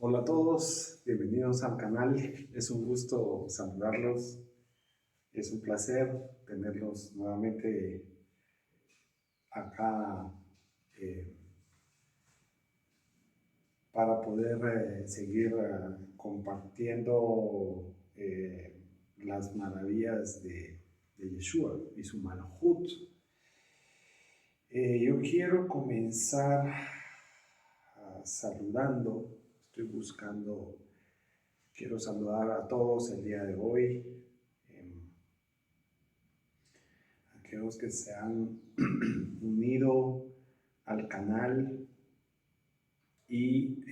Hola a todos, bienvenidos al canal. Es un gusto saludarlos, es un placer tenerlos nuevamente acá eh, para poder seguir compartiendo las maravillas de Yeshua y su Malhut. Yo quiero comenzar saludando, estoy buscando. Quiero saludar a todos el día de hoy, aquellos que se han unido al canal y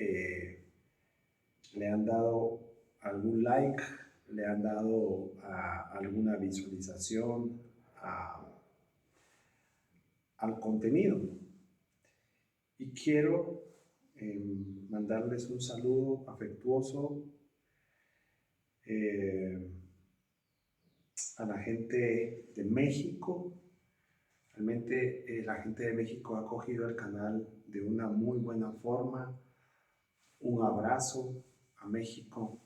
le han dado algún like, le han dado alguna visualización al contenido. Y quiero mandarles un saludo afectuoso a la gente de México. Realmente la gente de México ha acogido el canal de una muy buena forma. Un abrazo a México.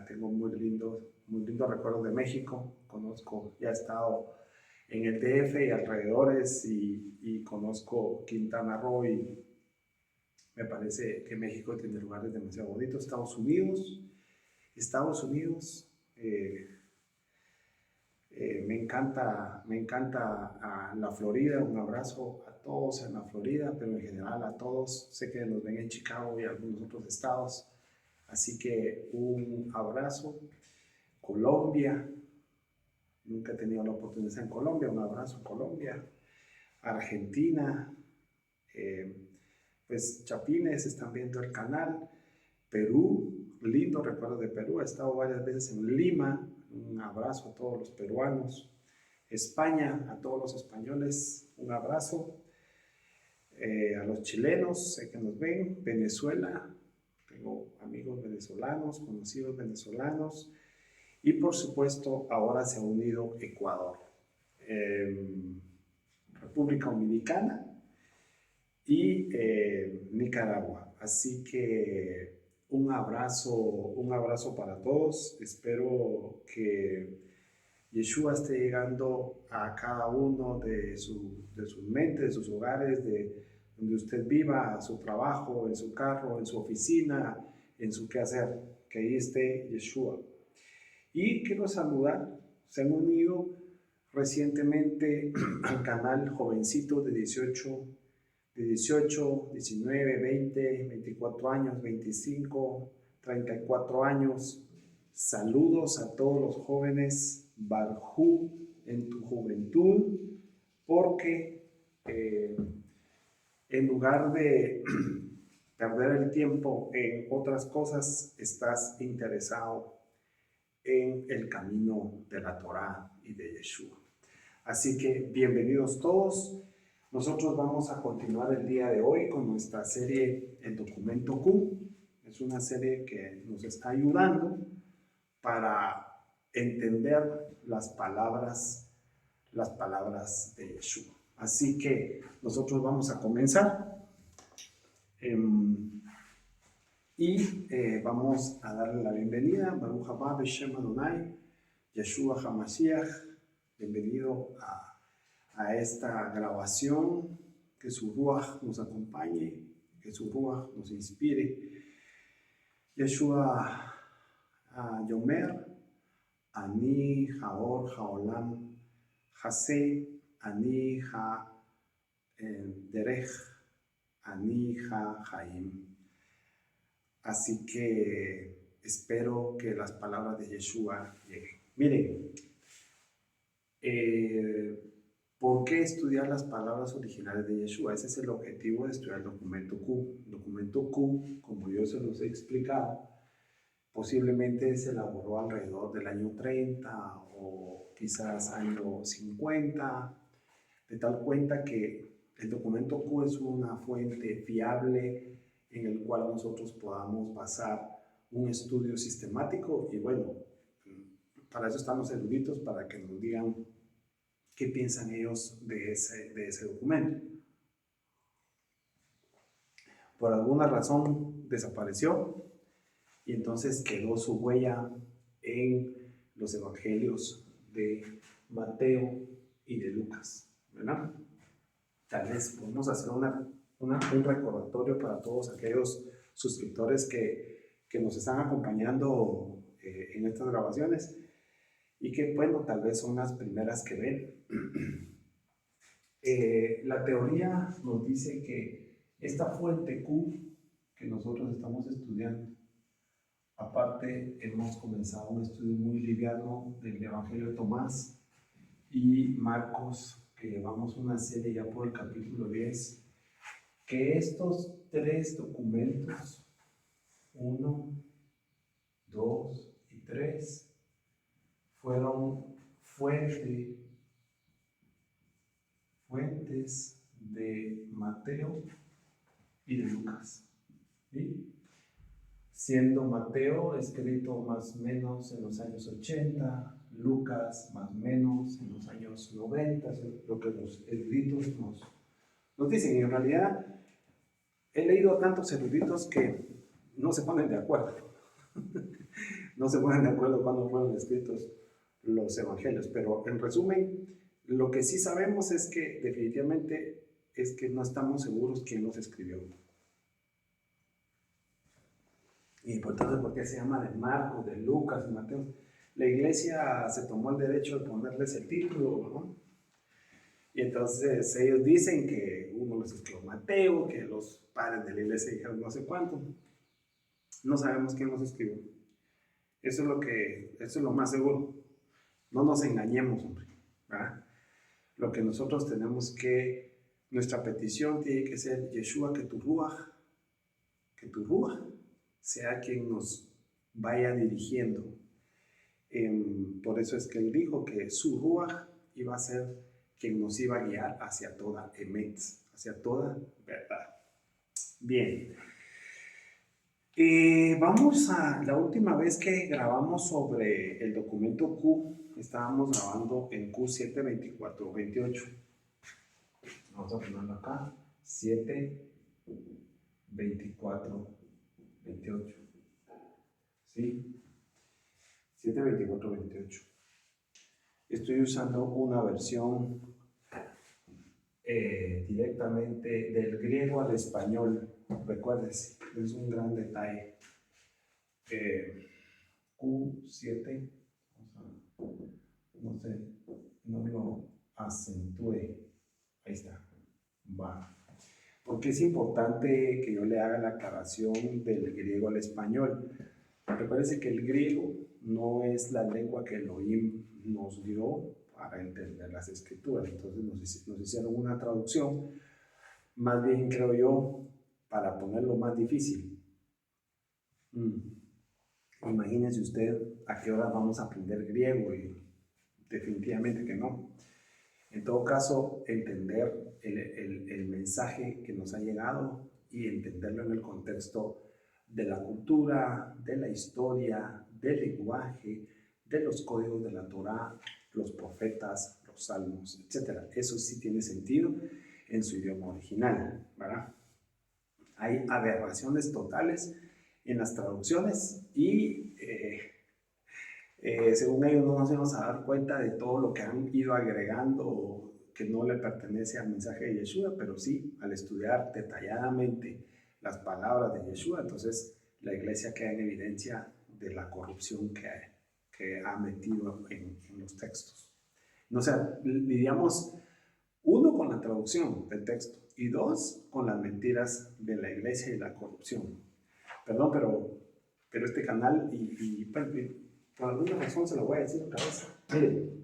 Tengo muy lindos recuerdos de México. Conozco, ya he estado en el DF y alrededores y conozco Quintana Roo y me parece que México tiene lugares demasiado bonitos. Estados Unidos me encanta la Florida. Un abrazo a todos en la Florida, pero en general a todos. Sé que nos ven en Chicago y algunos otros estados, así que un abrazo. Colombia, nunca he tenido la oportunidad de estar en Colombia, un abrazo Colombia. Argentina, pues chapines están viendo el canal. Perú, lindo recuerdo de Perú, he estado varias veces en Lima, un abrazo a todos los peruanos. España, a todos los españoles, un abrazo. A los chilenos, sé que nos ven. Venezuela, tengo amigos venezolanos, conocidos venezolanos. Y por supuesto, ahora se ha unido Ecuador, República Dominicana y Nicaragua. Así que un abrazo para todos. Espero que Yeshua esté llegando a cada uno de sus mentes, de sus hogares, de donde usted viva, a su trabajo, en su carro, en su oficina, en su quehacer, que ahí esté Yeshua. Y quiero saludar, se han unido recientemente al canal jovencitos de 18, 19, 20, 24 años, 25, 34 años. Saludos a todos los jóvenes. Barjú en tu juventud, porque en lugar de perder el tiempo en otras cosas, estás interesado en el camino de la Torá y de Yeshua. Así que bienvenidos todos. Nosotros vamos a continuar el día de hoy con nuestra serie El Documento Q. Es una serie que nos está ayudando para entender las palabras de Yeshua. Así que nosotros vamos a comenzar y vamos a darle la bienvenida. Baruch haba b'shem Adonai, Yeshua HaMashiach. Bienvenido a esta grabación. Que su Ruach nos acompañe, que su Ruach nos inspire. Yeshua Yomer, Ani Haor Haolam Hase, Ani Ha Derech, Ani Ha Haim. Así que espero que las palabras de Yeshua lleguen. Miren, ¿por qué estudiar las palabras originales de Yeshua? Ese es el objetivo de estudiar el documento Q. El documento Q, como yo se los he explicado, posiblemente se elaboró alrededor del año 30 o quizás año 50, de tal cuenta que el documento Q es una fuente fiable en el cual nosotros podamos basar un estudio sistemático. Y bueno, para eso están los eruditos, para que nos digan qué piensan ellos de ese documento. Por alguna razón desapareció. y entonces quedó su huella en los evangelios de Mateo y de Lucas, ¿verdad? Tal vez podemos hacer un recordatorio para todos aquellos suscriptores que nos están acompañando en estas grabaciones y que, bueno, tal vez son las primeras que ven. La teoría nos dice que esta fuente Q que nosotros estamos estudiando, aparte hemos comenzado un estudio muy liviano del Evangelio de Tomás y Marcos, que llevamos una serie ya por el capítulo 10, que estos tres documentos, 1, 2 y 3, fueron fuentes de Mateo y de Lucas, ¿sí? Siendo Mateo escrito más o menos en los años 80, Lucas más o menos en los años 90, lo que los eruditos nos dicen. Y en realidad he leído tantos eruditos que no se ponen de acuerdo. No se ponen de acuerdo cuándo fueron escritos los evangelios, pero en resumen, lo que sí sabemos es que definitivamente es que no estamos seguros quién los escribió. Y por tanto, ¿por qué se llama de Marcos, de Lucas, de Mateo? La iglesia se tomó el derecho de ponerles el título, ¿no? Y entonces ellos dicen que uno los escribió Mateo, que los padres de la iglesia dijeron no sé cuánto. No sabemos quién los escribió. Eso es lo más seguro. No nos engañemos, hombre, ¿verdad? Lo que nosotros tenemos que, nuestra petición tiene que ser Yeshua, que tu ruaj sea quien nos vaya dirigiendo. Por eso es que él dijo que su ruaj iba a ser quien nos iba a guiar hacia toda emet, hacia toda verdad. Bien. Vamos a la última vez que grabamos sobre el documento Q, estábamos grabando en Q72428. Vamos a ponerlo acá, 72428. ¿Sí? 72428. Estoy usando una versión directamente del griego al español. Recuérdese, es un gran detalle. Q7, no sé, no lo acentúe. Ahí está. Va. Porque es importante que yo le haga la aclaración del griego al español. Recuérdese que el griego no es la lengua que Elohim nos dio para entender las escrituras. Entonces nos hicieron una traducción, más bien creo yo, para ponerlo más difícil. Imagínese usted a qué hora vamos a aprender griego, y definitivamente que no. En todo caso, entender el mensaje que nos ha llegado y entenderlo en el contexto de la cultura, de la historia, del lenguaje, de los códigos de la Torá, los profetas, los salmos, etc. Eso sí tiene sentido en su idioma original, ¿verdad? Hay aberraciones totales en las traducciones y según ellos no nos vamos a dar cuenta de todo lo que han ido agregando que no le pertenece al mensaje de Yeshua, pero sí al estudiar detalladamente las palabras de Yeshua, entonces la iglesia queda en evidencia de la corrupción que ha metido en los textos. O sea, lidiamos uno con la traducción del texto y dos con las mentiras de la iglesia y la corrupción. Perdón, pero este canal por alguna razón se lo voy a decir otra vez. Miren,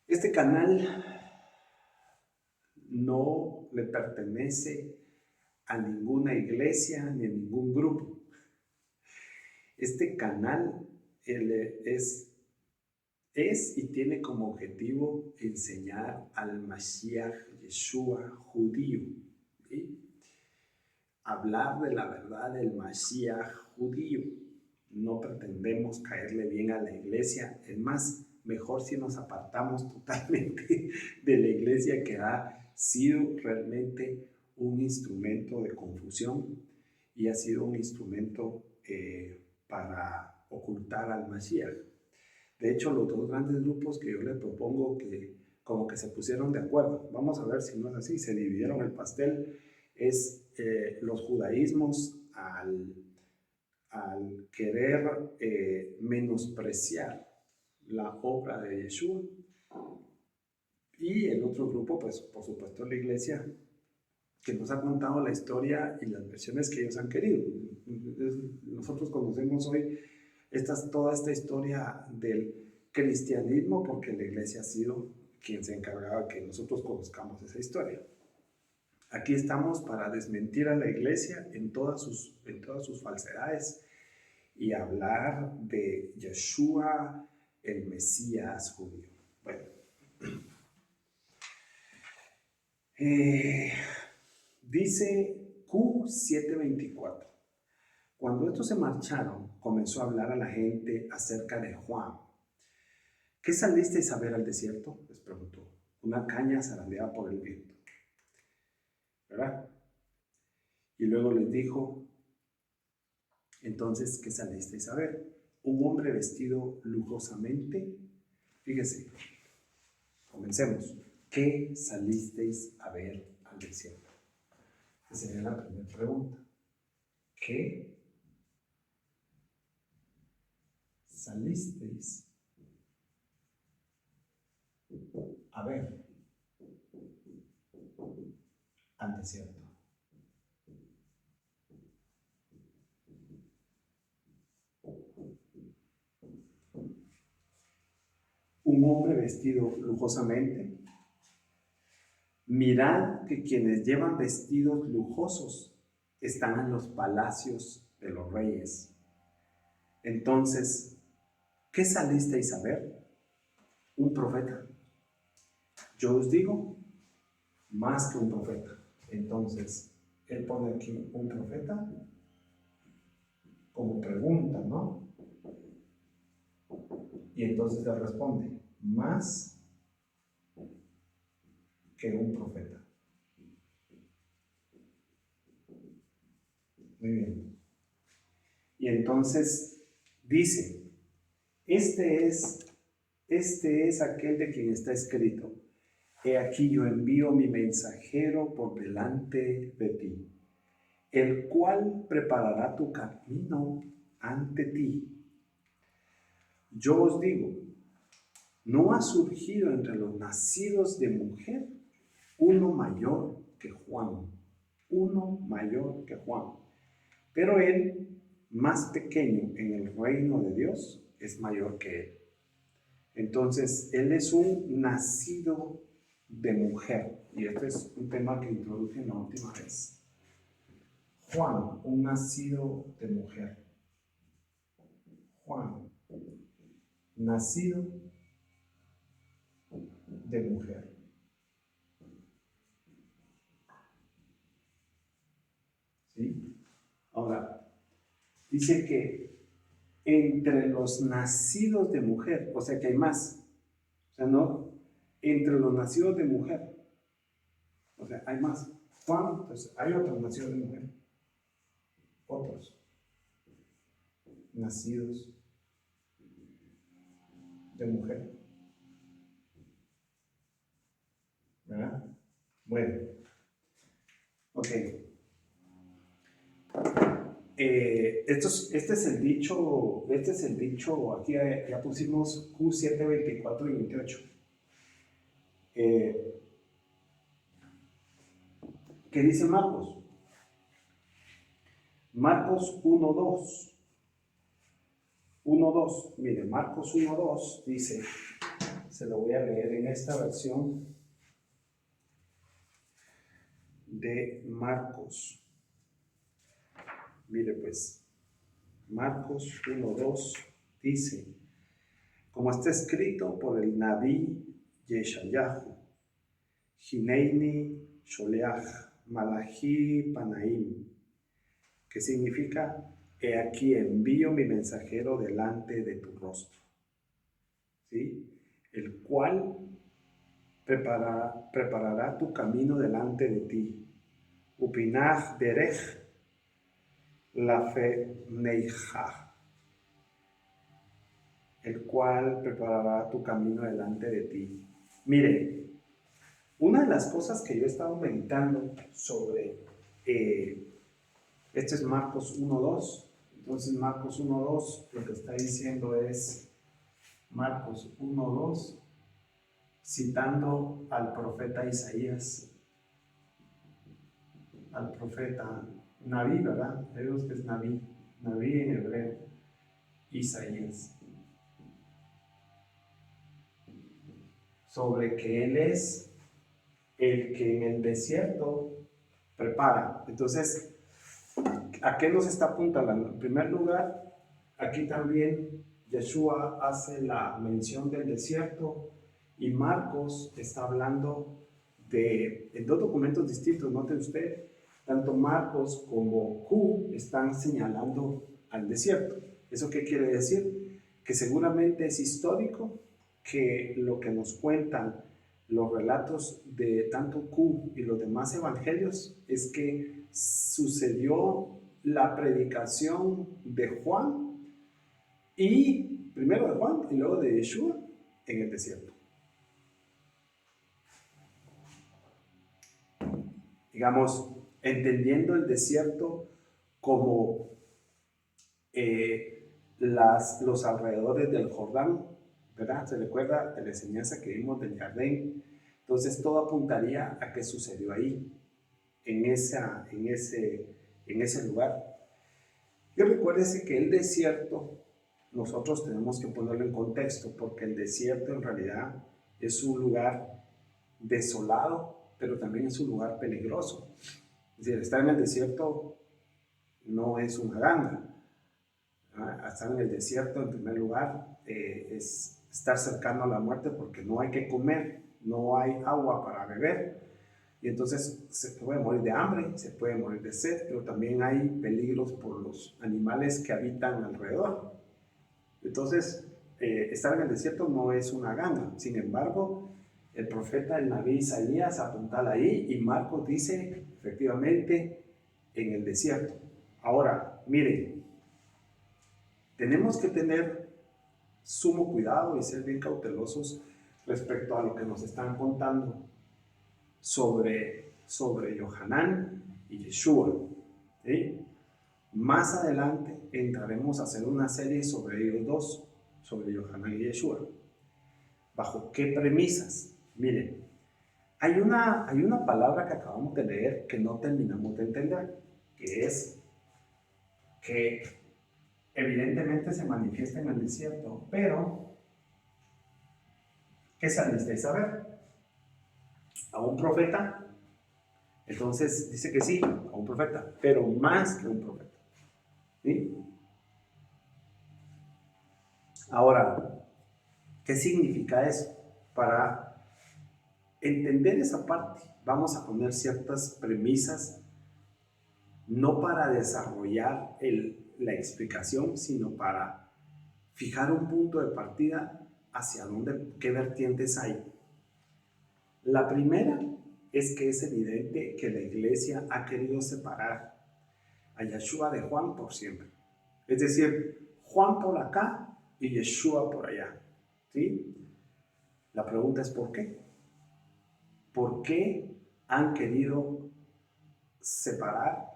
este canal no le pertenece a ninguna iglesia ni a ningún grupo. Este canal es y tiene como objetivo enseñar al Mashiach Yeshua judío, ¿sí? Hablar de la verdad del Mashiach judío. No pretendemos caerle bien a la iglesia, es más, mejor si nos apartamos totalmente de la iglesia que ha sido realmente un instrumento de confusión y ha sido un instrumento para ocultar al Mashiach. De hecho, los dos grandes grupos que yo le propongo que como que se pusieron de acuerdo, vamos a ver si no es así, se dividieron el pastel, es los judaísmos al querer menospreciar la obra de Yeshua, y el otro grupo, pues por supuesto la iglesia, que nos ha contado la historia y las versiones que ellos han querido. Nosotros conocemos hoy toda esta historia del cristianismo porque la iglesia ha sido quien se encargaba de que nosotros conozcamos esa historia. Aquí estamos para desmentir a la iglesia en todas sus falsedades y hablar de Yeshua, el Mesías judío. Bueno, dice Q724. Cuando estos se marcharon, comenzó a hablar a la gente acerca de Juan. ¿Qué salisteis a ver al desierto?, les preguntó. Una caña zarandeada por el viento, ¿verdad? Y luego les dijo, entonces, ¿qué salisteis a ver? Un hombre vestido lujosamente. Fíjese, comencemos. ¿Qué salisteis a ver al desierto? Esa sería la primera pregunta. ¿Qué salisteis a ver al desierto? Un hombre vestido lujosamente. Mirad que quienes llevan vestidos lujosos están en los palacios de los reyes. Entonces, ¿qué salisteis a ver? Un profeta. Yo os digo, más que un profeta. Entonces, él pone aquí un profeta como pregunta, ¿no? Y entonces él responde, más que un profeta. Muy bien. Y entonces dice, este es aquel de quien está escrito, he aquí yo envío mi mensajero por delante de ti, el cual preparará tu camino ante ti. Yo os digo, no ha surgido entre los nacidos de mujer uno mayor que Juan, pero él, más pequeño en el reino de Dios, es mayor que él. Entonces, él es un nacido de mujer, y este es un tema que introduje en la última vez. Juan, un nacido de mujer. Juan, nacido de mujer. ¿Sí? Ahora, dice que entre los nacidos de mujer, o sea que hay más, o sea, no, entre los nacidos de mujer, o sea, hay más. Juan, pues hay otros nacidos de mujer, otros nacidos de mujer, ¿verdad? Bueno, ok. Este es el dicho, aquí ya pusimos Q7, 24 y 28. ¿Qué dice Marcos? Marcos 1:2. 1:2. Mire, Marcos 1:2 dice, se lo voy a leer en esta versión de Marcos. Mire pues, Marcos 1:2 dice, como está escrito por el Nabí Yeshayahu, Hineini Sholeach Malachi Panaim, que significa, he aquí envío mi mensajero delante de tu rostro, ¿sí? El cual preparará tu camino delante de ti. Upinach derech, la fe Neija, el cual preparará tu camino delante de ti. Mire, una de las cosas que yo he estado meditando sobre, este es Marcos 1.2, entonces Marcos 1.2 lo que está diciendo es Marcos 1.2, citando al profeta Isaías, al profeta Naví, ¿verdad? Vemos que es Naví, Naví en hebreo, Isaías, sobre que él es el que en el desierto prepara. Entonces, ¿a qué nos está apuntando? En primer lugar, aquí también Yeshua hace la mención del desierto y Marcos está hablando en dos documentos distintos, note usted, tanto Marcos como Q están señalando al desierto. ¿Eso qué quiere decir? Que seguramente es histórico, que lo que nos cuentan los relatos de tanto Q y los demás evangelios es que sucedió la predicación de Juan y primero de Juan y luego de Yeshua en el desierto. Digamos, entendiendo el desierto como los alrededores del Jordán, ¿verdad? Se recuerda de la enseñanza que vimos del jardín. Entonces todo apuntaría a qué sucedió ahí, en ese lugar. Y recuérdese que el desierto, nosotros tenemos que ponerlo en contexto, porque el desierto en realidad es un lugar desolado, pero también es un lugar peligroso. Es decir, estar en el desierto no es una ganga. Estar en el desierto, en primer lugar, es estar cercano a la muerte porque no hay que comer, no hay agua para beber. Y entonces se puede morir de hambre, se puede morir de sed, pero también hay peligros por los animales que habitan alrededor. Entonces, estar en el desierto no es una ganga. Sin embargo, el profeta, el Naví Isaías apuntala ahí y Marcos dice, efectivamente, en el desierto. Ahora, miren, tenemos que tener sumo cuidado y ser bien cautelosos respecto a lo que nos están contando sobre Yohanan y Yeshua. ¿Sí? Más adelante entraremos a hacer una serie sobre ellos dos, sobre Yohanan y Yeshua. ¿Bajo qué premisas? Miren, hay una palabra que acabamos de leer que no terminamos de entender, que es que evidentemente se manifiesta en el desierto, pero ¿qué salisteis a ver? ¿A un profeta? Entonces dice que sí, a un profeta, pero más que un profeta. ¿Sí? Ahora, ¿qué significa eso? Para entender esa parte, vamos a poner ciertas premisas, no para desarrollar la explicación, sino para fijar un punto de partida hacia dónde, qué vertientes hay. La primera es que es evidente que la iglesia ha querido separar a Yeshua de Juan por siempre. Es decir, Juan por acá y Yeshua por allá. ¿Sí? La pregunta es ¿por qué? ¿Por qué han querido separar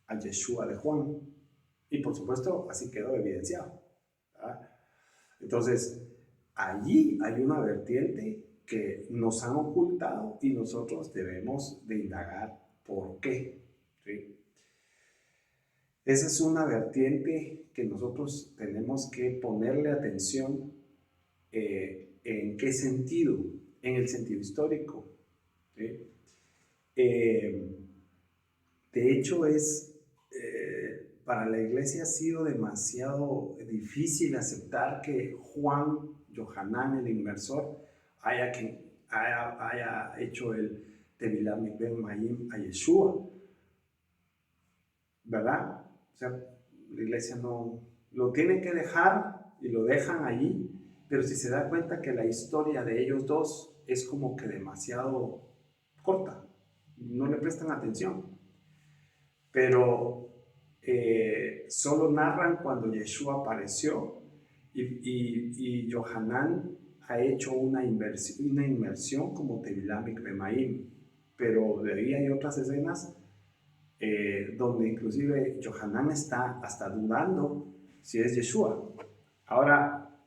a Yeshua de Juan? Y por supuesto, así quedó evidenciado. ¿Verdad? Entonces, allí hay una vertiente que nos han ocultado y nosotros debemos de indagar por qué. ¿Sí? Esa es una vertiente que nosotros tenemos que ponerle atención. ¿En qué sentido? En el sentido histórico. ¿Sí? De hecho, para la iglesia ha sido demasiado difícil aceptar que Juan Yohanan, el inversor, haya hecho el Tevilat Mikveh Mayim a Yeshua, ¿verdad? O sea, la iglesia no lo tiene que dejar y lo dejan allí, pero si se da cuenta que la historia de ellos dos es como que demasiado corta, no le prestan atención. Pero solo narran cuando Yeshua apareció y Yohanan ha hecho una inmersión como Tevilam Bemaim, pero de ahí hay otras escenas donde inclusive Yohanan está hasta dudando si es Yeshua. Ahora,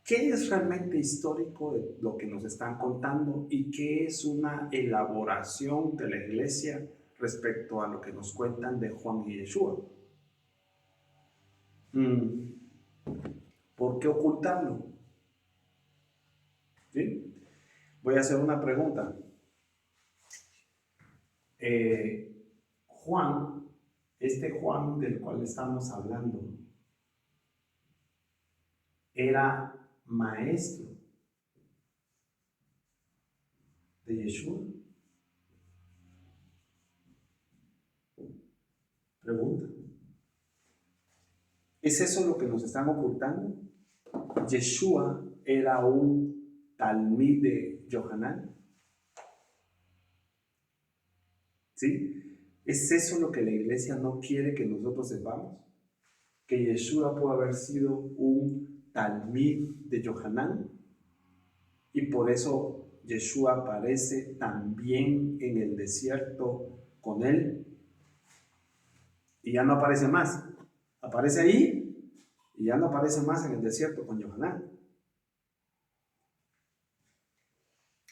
¿qué es realmente histórico de lo que nos están contando y qué es una elaboración de la iglesia respecto a lo que nos cuentan de Juan y Yeshua? ¿Por qué ocultarlo? ¿Sí? Voy a hacer una pregunta. Juan, este Juan del cual estamos hablando, era maestro de Yeshua. Pregunta. ¿Es eso lo que nos están ocultando? ¿Yeshua era un talmid de Yohanan? ¿Sí? ¿Es eso lo que la iglesia no quiere que nosotros sepamos? ¿Que Yeshua pudo haber sido un talmid de Yohanan? Y por eso Yeshua aparece también en el desierto con él. Y ya no aparece más. Aparece ahí y ya no aparece más en el desierto con Yohanan.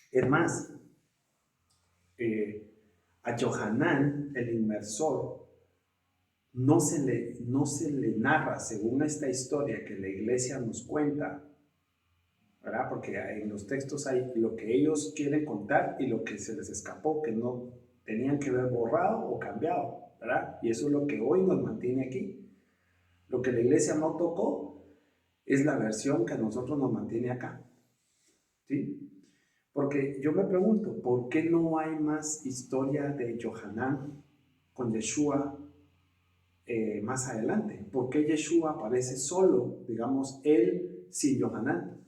Es más, a Yohanan, el inmersor, no se le narra, según esta historia que la iglesia nos cuenta, ¿verdad? Porque en los textos hay lo que ellos quieren contar y lo que se les escapó, que no tenían que ver borrado o cambiado, ¿verdad? Y eso es lo que hoy nos mantiene aquí. Lo que la iglesia no tocó es la versión que a nosotros nos mantiene acá, ¿sí? Porque yo me pregunto, ¿por qué no hay más historia de Yohanan con Yeshua más adelante? ¿Por qué Yeshua aparece solo, digamos, él sin Yohanan?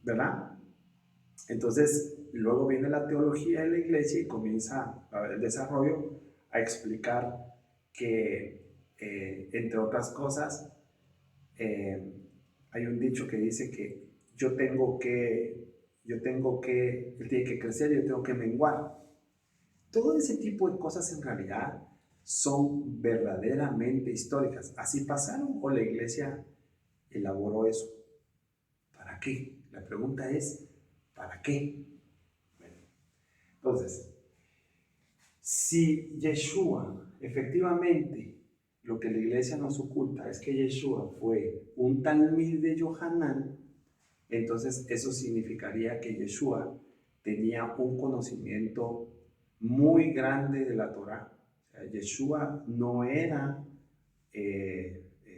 ¿Verdad? Entonces, luego viene la teología de la iglesia y comienza el desarrollo a explicar que, entre otras cosas, hay un dicho que dice que él tiene que crecer y yo tengo que menguar. Todo ese tipo de cosas en realidad son verdaderamente históricas. ¿Así pasaron o la iglesia elaboró eso? ¿Para qué? La pregunta es, ¿para qué? Bueno, entonces, si Yeshua, efectivamente, lo que la iglesia nos oculta es que Yeshua fue un talmid de Yohanan, entonces eso significaría que Yeshua tenía un conocimiento muy grande de la Torá. O sea, Yeshua no era,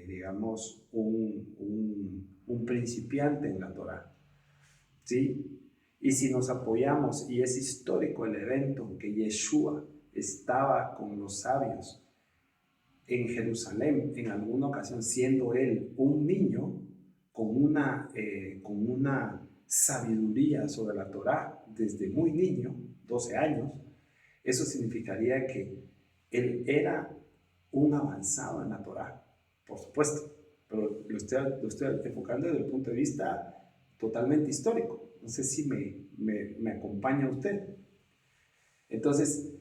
digamos, un principiante en la Torá, ¿sí? Y si nos apoyamos, y es histórico el evento en que Yeshua estaba con los sabios en Jerusalén, en alguna ocasión siendo él un niño, con una sabiduría sobre la Torá desde muy niño, 12 años, eso significaría que él era un avanzado en la Torá, por supuesto, pero lo estoy enfocando desde el punto de vista totalmente histórico. No sé si me acompaña usted. Entonces,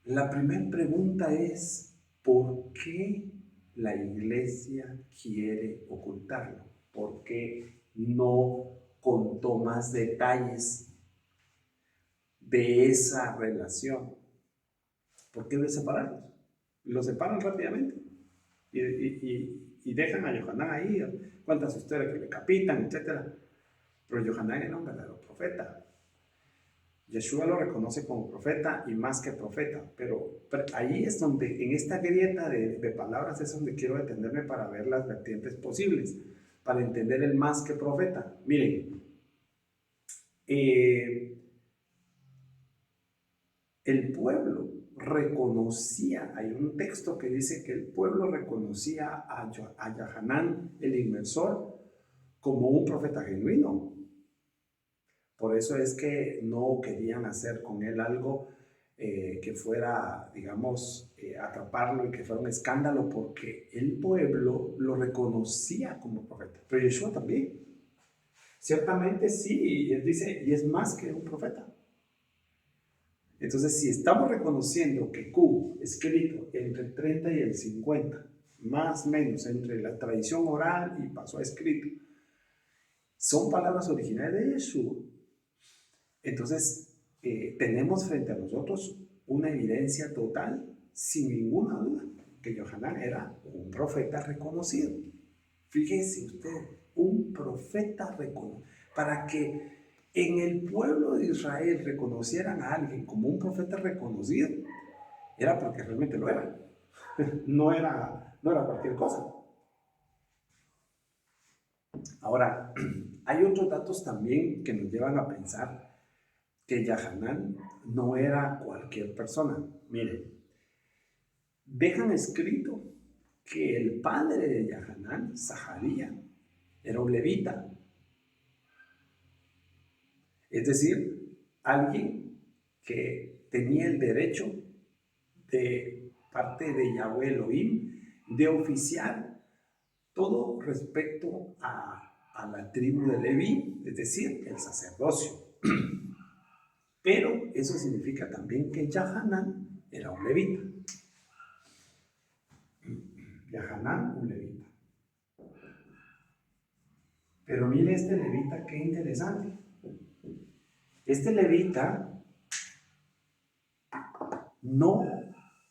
la primera pregunta es, ¿por qué la iglesia quiere ocultarlo? ¿Por qué no contó más detalles de esa relación? ¿Por qué de separarlos? Los separan rápidamente y dejan a Yohanan ahí, cuentan su historia que le capitan, etc. Pero Yohanan era un verdadero profeta. Yeshua lo reconoce como profeta y más que profeta, pero ahí es donde, en esta grieta de palabras, es donde quiero detenerme para ver las vertientes posibles, para entender el más que profeta. Miren, el pueblo reconocía, hay un texto que dice que el pueblo reconocía a Yohanan, el inmersor, como un profeta genuino. Por eso es que no querían hacer con él algo que fuera, digamos, atraparlo y que fuera un escándalo, porque el pueblo lo reconocía como profeta. Pero Yeshua también. Ciertamente sí, y él dice, y es más que un profeta. Entonces, si estamos reconociendo que Q, escrito entre el 30 y el 50, más o menos entre la tradición oral y pasó a escrito, son palabras originales de Yeshua, entonces tenemos frente a nosotros una evidencia total, sin ninguna duda, que Yohanan era un profeta reconocido. Fíjese usted, un profeta reconocido. Para que en el pueblo de Israel reconocieran a alguien como un profeta reconocido, era porque realmente lo era. No era cualquier cosa. Ahora, hay otros datos también que nos llevan a pensar que Yahanan no era cualquier persona. Miren, dejan escrito que el padre de Yahanan, Zaharía, era un levita. Es decir, alguien que tenía el derecho de parte de Yahweh Elohim de oficiar todo respecto a la tribu de Leví, es decir, el sacerdocio. Pero eso significa también que Yahanan era un levita. Yahanan, un levita. Pero mire este levita, qué interesante. Este levita no,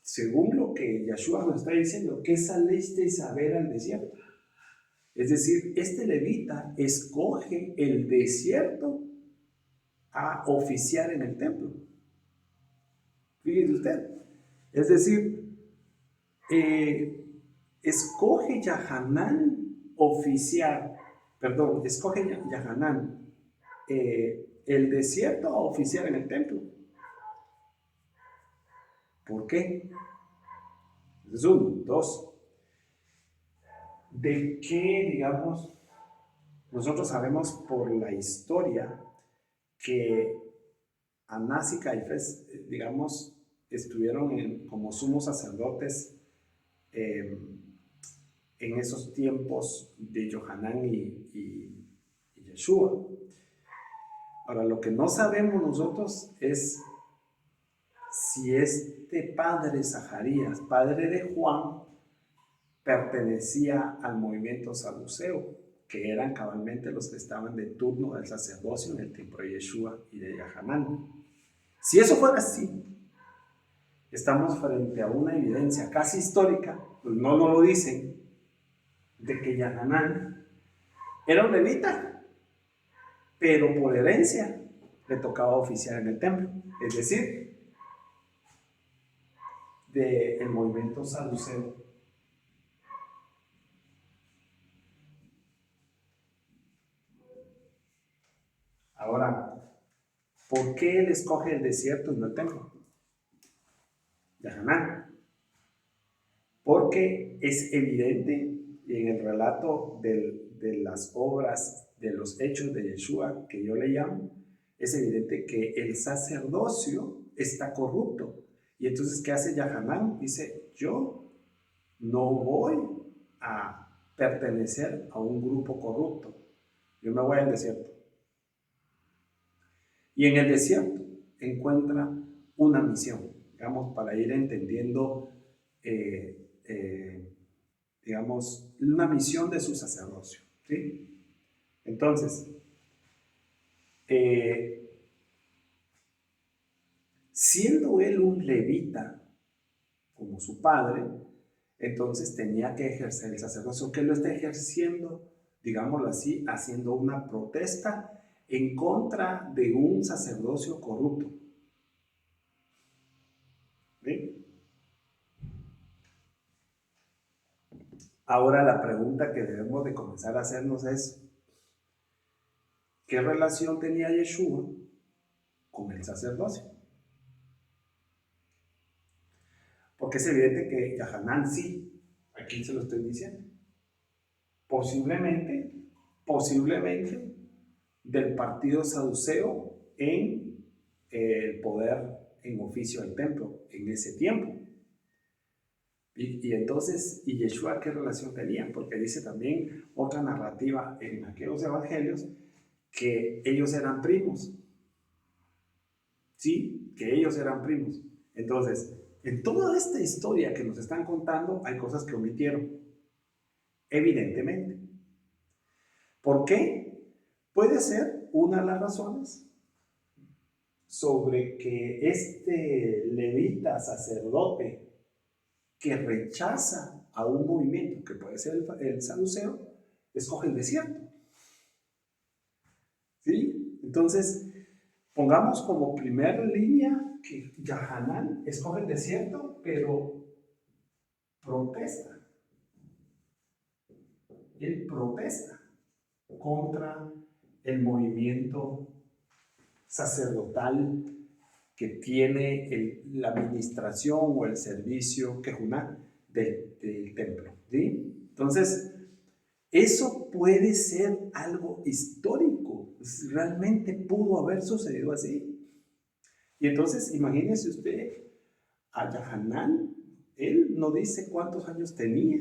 según lo que Yeshua nos está diciendo, ¿qué salisteis a ver al desierto? Es decir, este levita escoge el desierto a oficiar en el templo. Fíjese usted. Es decir, escoge Yahanan escoge Yahanan el desierto a oficiar en el templo. ¿Por qué? Es uno. Dos, de qué, digamos, nosotros sabemos por la historia que Anás y Caifás, digamos, estuvieron como sumos sacerdotes en esos tiempos de Yohanan y Yeshua. Ahora, lo que no sabemos nosotros es si este padre Zaharías, padre de Juan, pertenecía al movimiento saduceo, que eran cabalmente los que estaban de turno del sacerdocio en el tiempo de Yeshua y de Yahanan. Si eso fuera así, estamos frente a una evidencia casi histórica, pues no nos lo dicen, de que Yahanan era un levita, pero por herencia le tocaba oficiar en el templo, es decir, del movimiento saduceo. Ahora, ¿por qué él escoge el desierto y no el templo? Yahanan. Porque es evidente en el relato de las obras, de los hechos de Yeshua, que yo le llamo, es evidente que el sacerdocio está corrupto. Y entonces, ¿qué hace Yahanan? Dice, yo no voy a pertenecer a un grupo corrupto. Yo me voy al desierto. Y en el desierto encuentra una misión, digamos, para ir entendiendo, digamos, una misión de su sacerdocio, ¿sí? Entonces, siendo él un levita, como su padre, entonces tenía que ejercer el sacerdocio, que lo está ejerciendo, digámoslo así, haciendo una protesta en contra de un sacerdocio corrupto. ¿Sí? Ahora la pregunta que debemos de comenzar a hacernos es, ¿qué relación tenía Yeshua con el sacerdocio? Porque es evidente que Yahanan sí, aquí se lo estoy diciendo. Posiblemente, del partido saduceo en el poder en oficio del templo en ese tiempo. Y entonces, ¿y Yeshua qué relación tenían? Porque dice también otra narrativa en aquellos evangelios que ellos eran primos. Sí, que ellos eran primos. Entonces, en toda esta historia que nos están contando hay cosas que omitieron, evidentemente. ¿Por qué? Puede ser una de las razones sobre que este levita sacerdote que rechaza a un movimiento que puede ser el saduceo, escoge el desierto. ¿Sí? Entonces, pongamos como primera línea que Yahanan escoge el desierto, pero protesta. Él protesta contra el movimiento sacerdotal que tiene la administración o el servicio quejuná del templo. ¿Sí? Entonces, eso puede ser algo histórico. Realmente pudo haber sucedido así. Y entonces, imagínese usted a Yahanan, él no dice cuántos años tenía.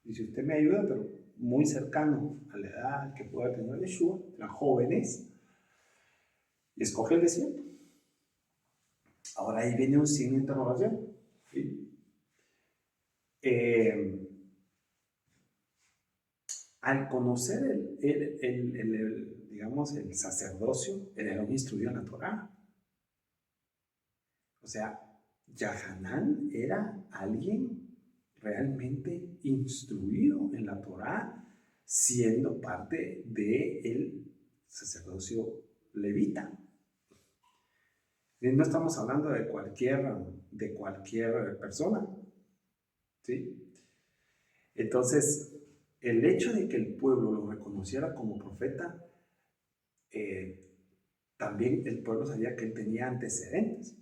Y si usted me ayuda, pero muy cercano a la edad que pueda tener Yeshua, eran jóvenes, y escoge el desierto. Ahora ahí viene un signo de interrogación. ¿Sí? Al conocer digamos, el sacerdocio, él era un instruido en la Torá. O sea, Yahanan era alguien realmente instruido en la Torá, siendo parte del sacerdocio levita. No estamos hablando de cualquier persona, ¿sí? Entonces, el hecho de que el pueblo lo reconociera como profeta, también el pueblo sabía que él tenía antecedentes.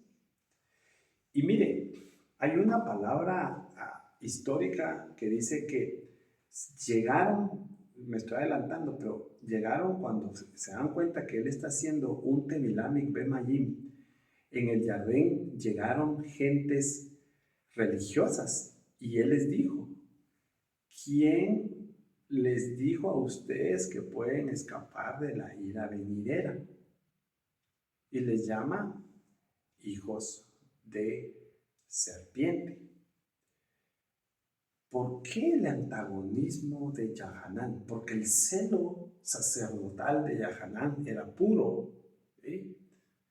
Y mire, hay una palabra histórica que dice que llegaron, me estoy adelantando, pero llegaron cuando se dan cuenta que él está haciendo un Temilamik Bemayim. En el Jardín llegaron gentes religiosas y él les dijo, ¿quién les dijo a ustedes que pueden escapar de la ira venidera? Y les llama hijos de serpiente. ¿Por qué el antagonismo de Yahanan? Porque el celo sacerdotal de Yahanan era puro. ¿Sí?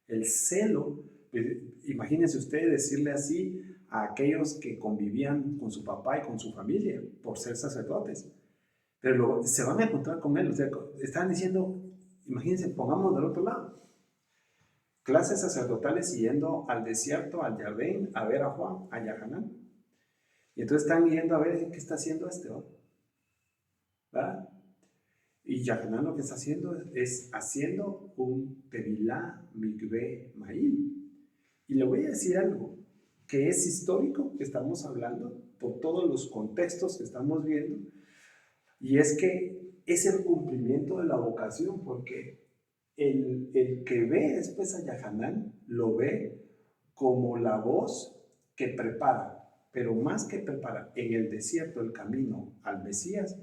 El celo, imagínense ustedes decirle así a aquellos que convivían con su papá y con su familia por ser sacerdotes. Pero se van a encontrar con él. O sea, están diciendo, imagínense, pongámonos del otro lado. Clases sacerdotales yendo al desierto, al Jardín, a ver a Juan, a Yahanan. Y entonces están yendo a ver qué está haciendo ¿verdad? Y Yahanan lo que está haciendo es haciendo un Tevilá Mikveh Ma'im. Y le voy a decir algo que es histórico, que estamos hablando, por todos los contextos que estamos viendo, y es que es el cumplimiento de la vocación, porque el que ve después a Yahanan lo ve como la voz que prepara, pero más que prepara en el desierto el camino al Mesías,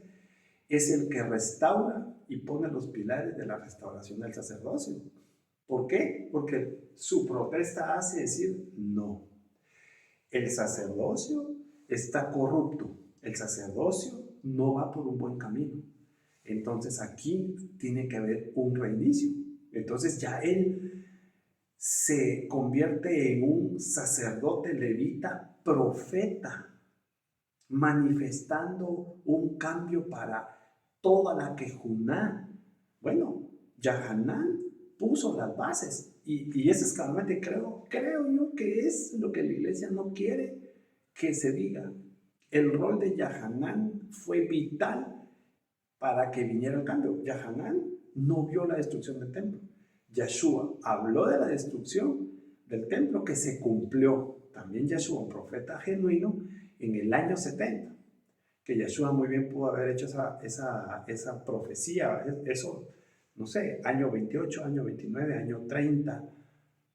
es el que restaura y pone los pilares de la restauración del sacerdocio. ¿Por qué? Porque su protesta hace decir no. El sacerdocio está corrupto. El sacerdocio no va por un buen camino. Entonces aquí tiene que haber un reinicio. Entonces ya él se convierte en un sacerdote levita profeta, manifestando un cambio para toda la quejuná. Bueno, Yahanan puso las bases y eso es claramente creo yo que es lo que la iglesia no quiere que se diga. El rol de Yahanan fue vital para que viniera el cambio. Yahanan no vio la destrucción del templo. Yeshua habló de la destrucción del templo que se cumplió. También Yeshua, un profeta genuino, en el año 70, que Yeshua muy bien pudo haber hecho esa profecía, eso no sé, año 28, año 29, año 30,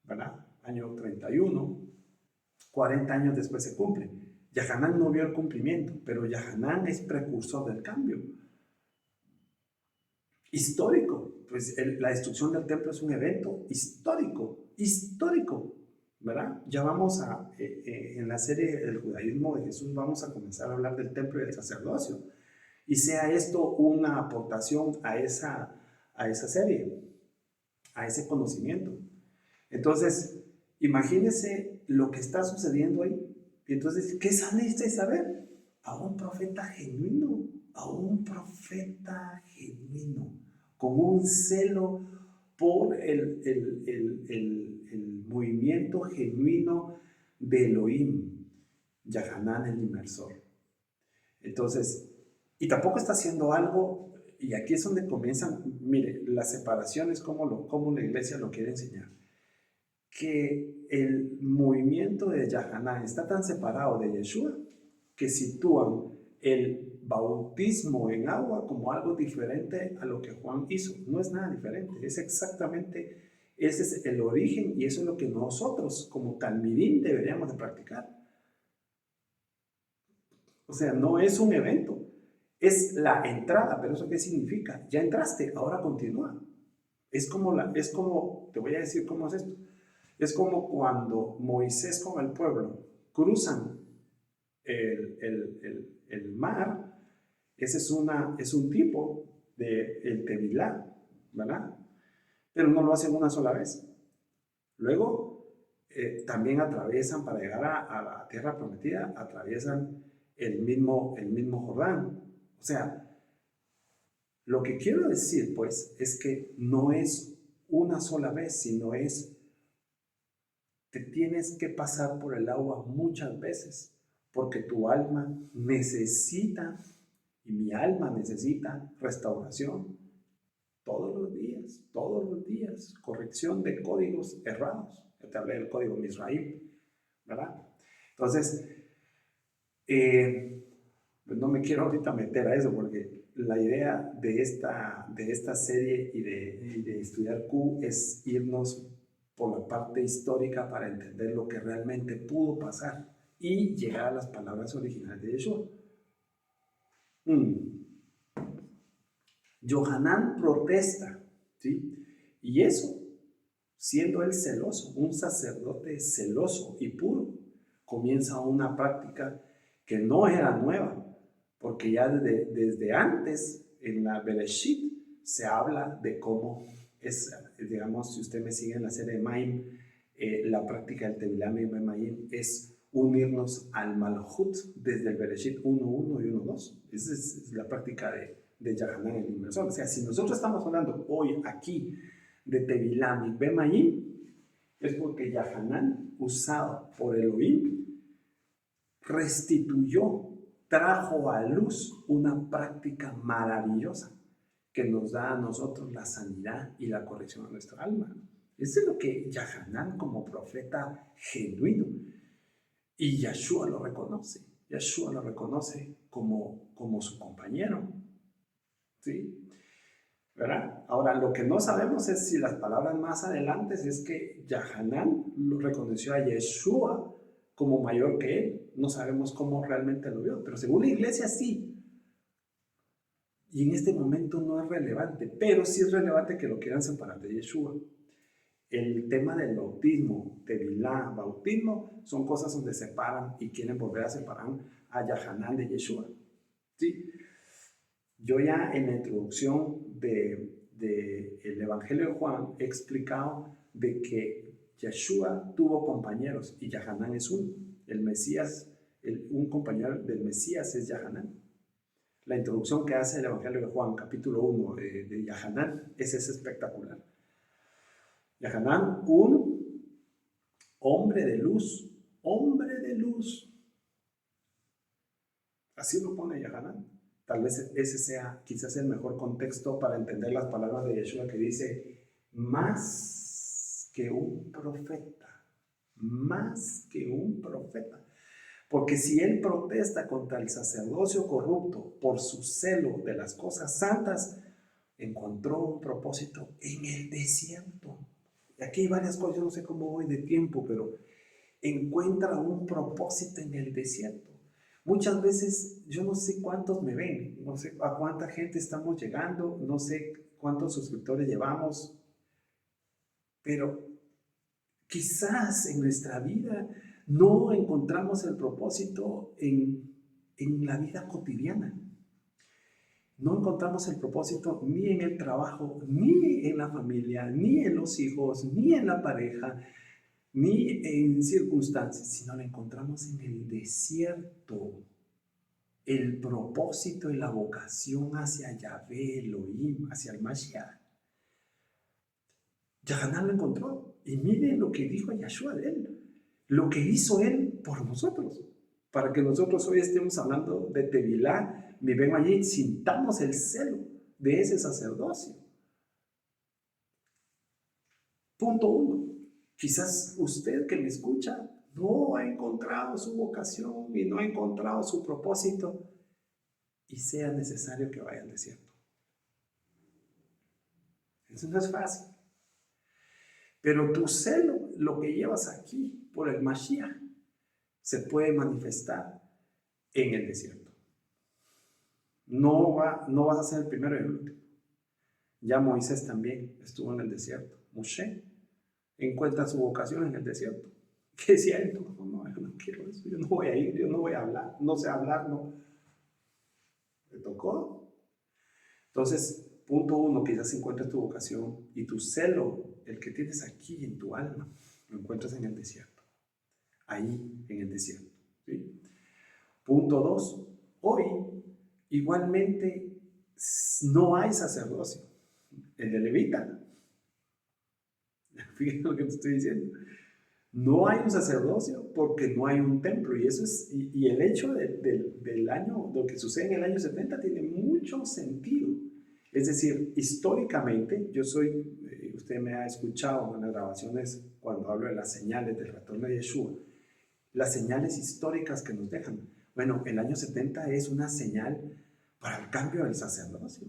¿verdad? Año 31, 40 años después se cumple. Yahanan no vio el cumplimiento, pero Yahanan es precursor del cambio. Histórico, pues la destrucción del templo es un evento histórico, ¿verdad? Ya vamos en la serie del judaísmo de Jesús, vamos a comenzar a hablar del templo y del sacerdocio. Y sea esto una aportación a esa serie, a ese conocimiento. Entonces, imagínense lo que está sucediendo ahí. Y entonces, ¿qué saliste a saber? A un profeta genuino, con un celo por el movimiento genuino de Elohim, Yahanan el inmersor. Entonces, y tampoco está haciendo algo, y aquí es donde comienzan, mire, las separaciones, cómo la iglesia lo quiere enseñar. Que el movimiento de Yahanan está tan separado de Yeshua que sitúan el bautismo en agua como algo diferente a lo que Juan hizo. No es nada diferente, es exactamente, ese es el origen y eso es lo que nosotros como talmidim deberíamos de practicar. O sea, no es un evento, es la entrada, pero ¿eso qué significa? Ya entraste, ahora continúa. Es como, te voy a decir cómo es esto. Es como cuando Moisés con el pueblo cruzan el mar, ese es un tipo del Tevilá, ¿verdad? Pero no lo hacen una sola vez. Luego, también atraviesan, para llegar a la tierra prometida, atraviesan el mismo Jordán. O sea, lo que quiero decir, pues, es que no es una sola vez, sino te tienes que pasar por el agua muchas veces, porque tu alma necesita, y mi alma necesita restauración todos los días, corrección de códigos errados. Yo te hablé del código Misraim, ¿verdad? Entonces, pues no me quiero ahorita meter a eso, porque la idea de esta serie y de estudiar Q es irnos por la parte histórica para entender lo que realmente pudo pasar y llegar a las palabras originales de Yeshua. Yohanan protesta, ¿sí? Y eso, siendo él celoso, un sacerdote celoso y puro, comienza una práctica que no era nueva, porque ya desde antes, en la Bereshit, se habla de cómo es, digamos, si usted me sigue en la serie de Maim, la práctica del Tevilam y Maim es unirnos al Malhut desde el Bereshit 1.1 y 1.2. Esa es la práctica de Yahanan el inmersor. O sea, si nosotros estamos hablando hoy aquí de Tevilam y Bemaim, es porque Yahanan, usado por Elohim, restituyó, trajo a luz una práctica maravillosa que nos da a nosotros la sanidad y la corrección de nuestra alma. Eso es lo que Yahanan como profeta genuino, y Yeshua lo reconoce como su compañero, ¿sí? ¿Verdad? Ahora, lo que no sabemos es si las palabras más adelante es que Yahanan lo reconoció a Yeshua como mayor que él. No sabemos cómo realmente lo vio, pero según la iglesia sí. Y en este momento no es relevante, pero sí es relevante que lo quieran separar de Yeshua. El tema del bautismo, Tevilá, bautismo, son cosas donde separan y quieren volver a separar a Yahanan de Yeshua. ¿Sí? Yo ya en la introducción del Evangelio de Juan he explicado de que Yeshua tuvo compañeros y Yahanan es uno. El Mesías, un compañero del Mesías es Yahanan. La introducción que hace el Evangelio de Juan, capítulo 1 de Yahanan, es espectacular. Yahanan, un hombre de luz, así lo pone Yahanan. Tal vez ese sea quizás el mejor contexto para entender las palabras de Yeshua que dice, más que un profeta, porque si él protesta contra el sacerdocio corrupto por su celo de las cosas santas, encontró un propósito en el desierto. Aquí hay varias cosas, yo no sé cómo voy de tiempo, pero encuentra un propósito en el desierto. Muchas veces yo no sé cuántos me ven, no sé a cuánta gente estamos llegando, no sé cuántos suscriptores llevamos, pero quizás en nuestra vida no encontramos el propósito en la vida cotidiana. No encontramos el propósito ni en el trabajo, ni en la familia, ni en los hijos, ni en la pareja, ni en circunstancias, sino lo encontramos en el desierto. El propósito y la vocación hacia Yahvé, Elohim, hacia el Mashiach. Yahanan lo encontró. Y mire lo que dijo Yahshua de él. Lo que hizo él por nosotros. Para que nosotros hoy estemos hablando de Tevilá, mi ven allí, sintamos el celo de ese sacerdocio. Punto 1. Quizás usted que me escucha no ha encontrado su vocación y no ha encontrado su propósito y sea necesario que vaya al desierto. Eso no es fácil. Pero tu celo, lo que llevas aquí por el Mashiach, se puede manifestar en el desierto. No vas a ser el primero y el último. Ya Moisés también estuvo en el desierto. Moshe encuentra su vocación en el desierto. ¿Qué decía él? No, yo no quiero eso, yo no voy a ir, yo no voy a hablar, no sé hablar, no. ¿Le tocó? Entonces, punto 1, quizás encuentres tu vocación y tu celo, el que tienes aquí en tu alma, lo encuentras en el desierto. Ahí, en el desierto. ¿Sí? Punto 2, hoy igualmente no hay sacerdocio. El de levita. Fíjate lo que te estoy diciendo. No hay un sacerdocio porque no hay un templo. Y eso es, y el hecho del año, lo que sucede en el año 70 tiene mucho sentido. Es decir, históricamente, usted me ha escuchado en las grabaciones cuando hablo de las señales del retorno de Yeshua, las señales históricas que nos dejan. Bueno, el año 70 es una señal para el cambio del sacerdocio.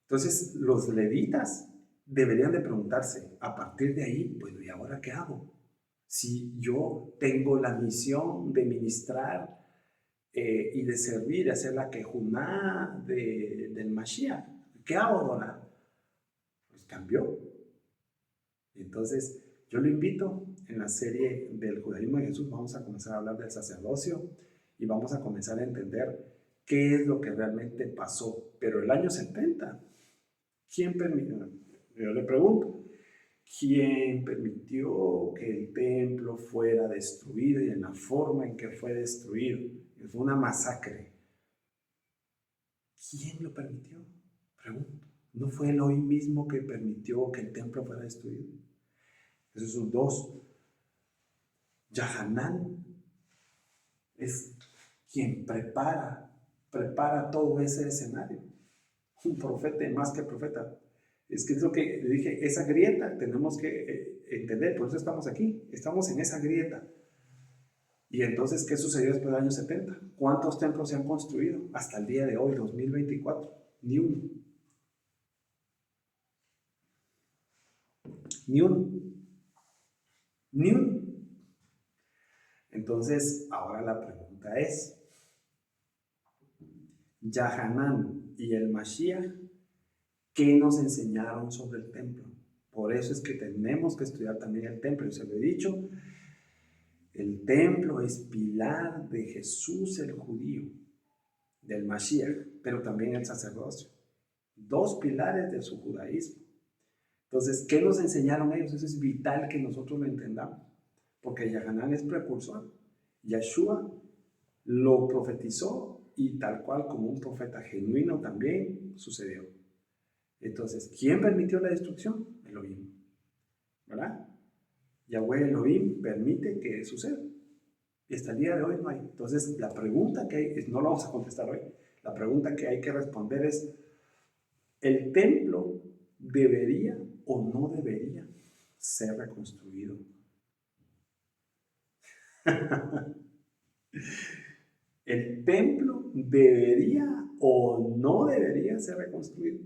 Entonces, los levitas deberían de preguntarse, a partir de ahí, bueno, ¿y ahora qué hago? Si yo tengo la misión de ministrar y de servir, de hacer la quejuná del Mashiach, ¿qué hago ahora? Pues cambió. Entonces, yo lo invito en la serie del judaísmo de Jesús, vamos a comenzar a hablar del sacerdocio y vamos a comenzar a entender qué es lo que realmente pasó. Pero el año 70, ¿quién permitió? Yo le pregunto, ¿quién permitió que el templo fuera destruido y en la forma en que fue destruido? Fue una masacre. ¿Quién lo permitió? Pregunto. ¿No fue el hoy mismo que permitió que el templo fuera destruido? Esos son dos. Yahanan es quien prepara todo ese escenario. Un profeta y más que profeta. Es que es lo que le dije, esa grieta tenemos que entender, por eso estamos aquí, estamos en esa grieta. Y entonces, ¿qué sucedió después del año 70? ¿Cuántos templos se han construido hasta el día de hoy, 2024? Ni uno. Ni uno. Ni uno. Entonces, ahora la pregunta es, Yahanan y el Mashiach, ¿qué nos enseñaron sobre el templo? Por eso es que tenemos que estudiar también el templo. Yo se lo he dicho, el templo es pilar de Jesús el judío, del Mashiach, pero también el sacerdocio. Dos pilares de su judaísmo. Entonces, ¿qué nos enseñaron ellos? Eso es vital que nosotros lo entendamos, porque Yahanan es precursor. Yeshua lo profetizó y tal cual como un profeta genuino también sucedió. Entonces, ¿quién permitió la destrucción? Elohim, ¿verdad? Yahweh Elohim permite que suceda. Y hasta el día de hoy no hay. Entonces, la pregunta que hay, no lo vamos a contestar hoy, la pregunta que hay que responder es, ¿el templo debería o no debería ser reconstruido? ¿El templo debería o no debería ser reconstruido?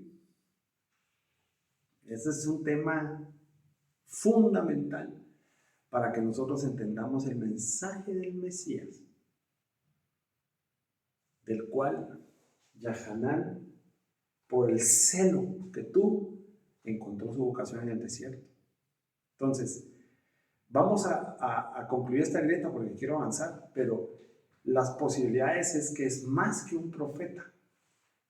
Ese es un tema fundamental para que nosotros entendamos el mensaje del Mesías, del cual Yahanan, por el celo que tuvo, encontró su vocación en el desierto. Entonces, vamos a concluir esta grieta porque quiero avanzar, pero las posibilidades es que es más que un profeta,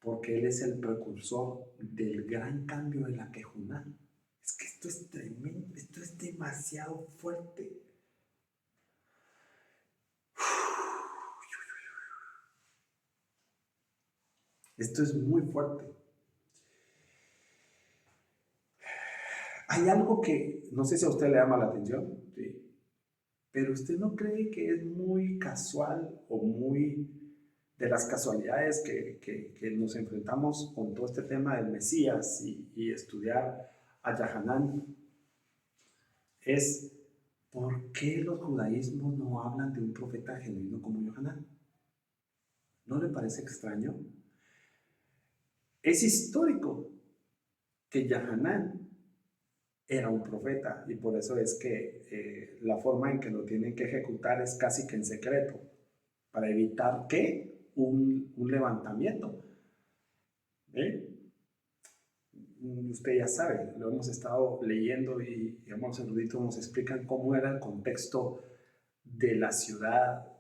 porque él es el precursor del gran cambio de la Quejuná. Es que esto es tremendo, esto es demasiado fuerte. Esto es muy fuerte. Hay algo que no sé si a usted le llama la atención, ¿sí? Pero usted no cree que es muy casual o muy de las casualidades que nos enfrentamos con todo este tema del Mesías y estudiar a Yahanan, es ¿por qué los judaísmos no hablan de un profeta genuino como Yohanan? ¿No le parece extraño? Es histórico que Yahanan era un profeta y por eso es que la forma en que lo tienen que ejecutar es casi que en secreto, para evitar que un levantamiento. Usted ya sabe, lo hemos estado leyendo y digamos, eruditos nos explican cómo era el contexto de la ciudad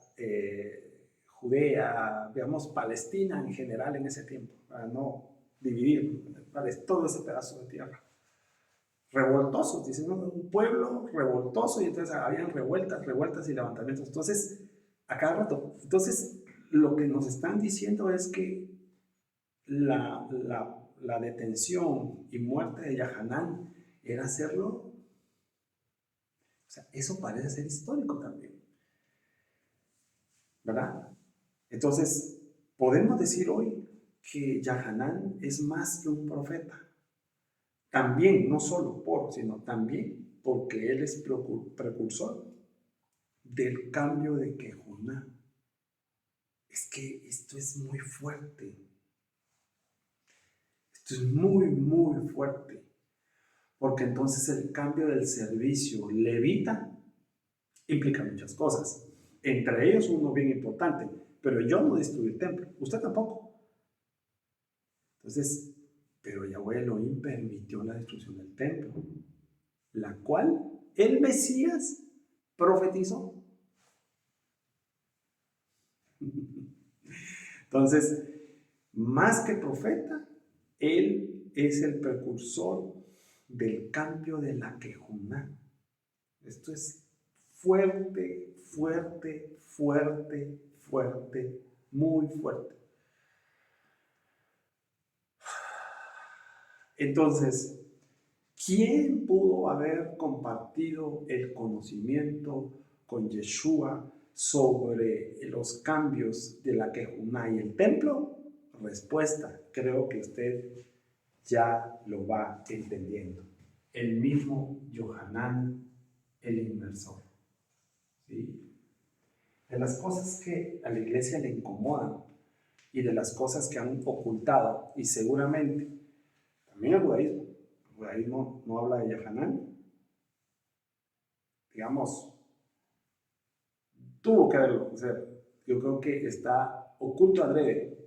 judea, digamos, Palestina en general en ese tiempo, para no dividir todo ese pedazo de tierra. Revoltosos, dicen, ¿no? Un pueblo revoltoso y entonces habían revueltas y levantamientos. Entonces, a cada rato. Entonces, lo que nos están diciendo es que la detención y muerte de Yahanan era hacerlo, o sea, eso parece ser histórico también, ¿verdad? Entonces, podemos decir hoy que Yahanan es más que un profeta. También, no solo por, sino también porque él es precursor del cambio de Quejuná. Es que esto es muy fuerte. Esto es muy, muy fuerte. Porque entonces el cambio del servicio levita implica muchas cosas. Entre ellos uno bien importante. Pero yo no destruí el templo. Usted tampoco. Entonces, pero Yahweh Elohim permitió la destrucción del templo, la cual el Mesías profetizó. Entonces, más que profeta, él es el precursor del cambio de la Quejuná. Esto es fuerte, fuerte, fuerte, fuerte, muy fuerte. Entonces, ¿quién pudo haber compartido el conocimiento con Yeshua sobre los cambios de la Quejuná y el templo? Respuesta, creo que usted ya lo va entendiendo. El mismo Yohanan, el inmersor. ¿Sí? De las cosas que a la iglesia le incomodan y de las cosas que han ocultado, y seguramente también el judaísmo no habla de Yohanan, digamos, tuvo que haberlo. O sea, yo creo que está oculto adrede.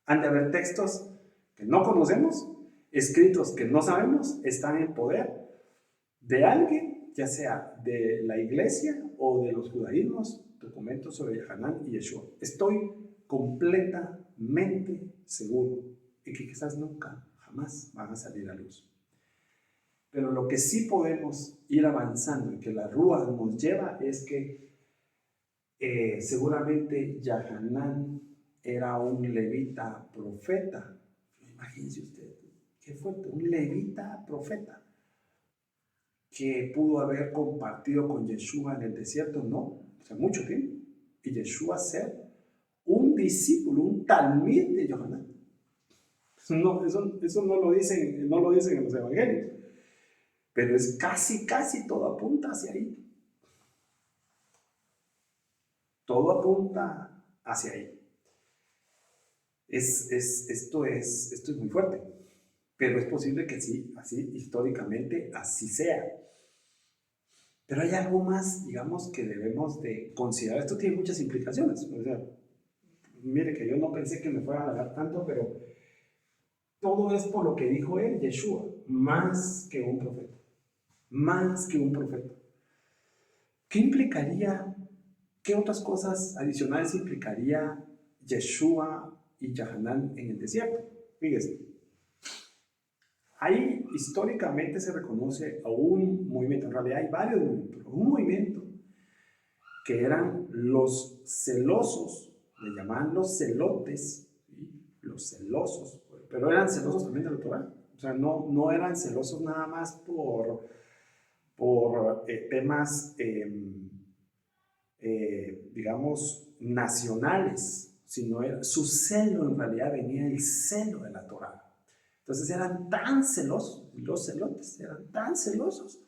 Han de haber textos que no conocemos, escritos que no sabemos, están en poder de alguien, ya sea de la iglesia o de los judaísmos, documentos sobre Yohanan y Yeshua. Estoy completamente seguro de que quizás nunca, jamás van a salir a luz. Pero lo que sí podemos ir avanzando y que la Rúa nos lleva es que seguramente Yahanan era un levita profeta. Imagínense usted, qué fuerte, un levita profeta que pudo haber compartido con Yeshua en el desierto, no, o sea, mucho tiempo. Y Yeshua ser un discípulo, un talmid de Yohanan. No, eso no lo dicen en los evangelios, pero es casi todo apunta hacia ahí. Todo apunta hacia ahí. Esto es muy fuerte, pero es posible que sí, así históricamente, así sea. Pero hay algo más, digamos, que debemos de considerar. Esto tiene muchas implicaciones. O sea, mire que yo no pensé que me fuera a alargar tanto, pero todo es por lo que dijo él, Yeshua, más que un profeta. Más que un profeta. ¿Qué implicaría, qué otras cosas adicionales implicaría Yeshua y Yahanan en el desierto? Fíjese, ahí históricamente se reconoce a un movimiento, en realidad hay varios movimientos, un movimiento que eran los celosos, le llamaban los celotes, ¿sí? Los celosos, pero eran celosos también de la Torah. O sea, no eran celosos nada más por temas, digamos, nacionales, sino su celo en realidad venía del celo de la Torah. Entonces eran tan celosos, los celotes eran tan celosos,